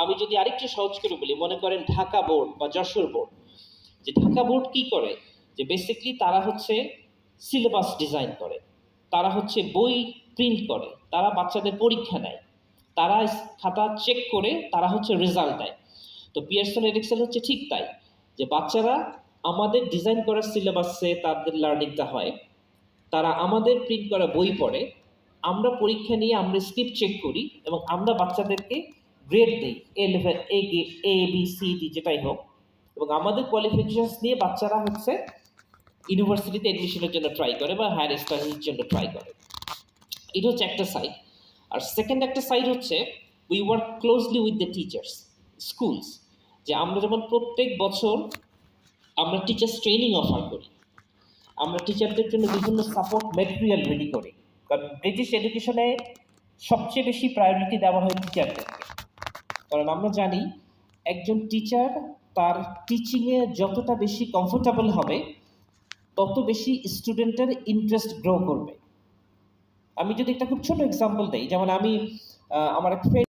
আমি যদি আরেকটু সহজ করে বলি, মনে করেন ঢাকা বোর্ড বা যশোর বোর্ড। যে ঢাকা বোর্ড কি করে, যে বেসিকলি তারা হচ্ছে সিলেবাস ডিজাইন করে, তারা হচ্ছে বই প্রিন্ট করে, তারা বাচ্চাদের পরীক্ষা নেয়, তারা খাতা চেক করে তারা হচ্ছে রেজাল্ট দেয়। তো পিয়ারসন এরিকসন হচ্ছে ঠিক তাই, যে বাচ্চারা আমাদের ডিজাইন করা সিলেবাসে তাদের লার্নিংটা হয়, তারা আমাদের প্রিন্ট করা বই পড়ে, আমরা পরীক্ষা নিয়ে আমরা স্ক্রিপ্ট চেক করি এবং আমরা বাচ্চাদেরকে গ্রেড দিই, A level, A B C D যেটাই হোক, এবং আমাদের কোয়ালিফিকেশনস নিয়ে বাচ্চারা হচ্ছে ইউনিভার্সিটিতে অ্যাডমিশনের জন্য ট্রাই করে বা হায়ার স্টাডিজের জন্য ট্রাই করে। এটা হচ্ছে একটা সাইড। আর সেকেন্ড একটা সাইড হচ্ছে we work closely with the teachers, schools. যে আমরা যেমন প্রত্যেক বছর আমরা টিচার্স ট্রেনিং অফার করি, আমরা টিচারদের জন্য বিভিন্ন সাপোর্ট ম্যাটেরিয়াল রেডি করি, কারণ ব্রিটিশ এডুকেশনে সবচেয়ে বেশি প্রায়োরিটি দেওয়া হয় টিচারদেরকে। কারণ আমরা জানি একজন টিচার তার টিচিংয়ে যতটা বেশি কমফোর্টেবল হবে তত বেশি স্টুডেন্টের ইন্টারেস্ট গ্রো করবে। আমি যদি একটা খুব ছোট এক্সাম্পল দিই, যেমন আমি আমার এক ফ্রেন্ড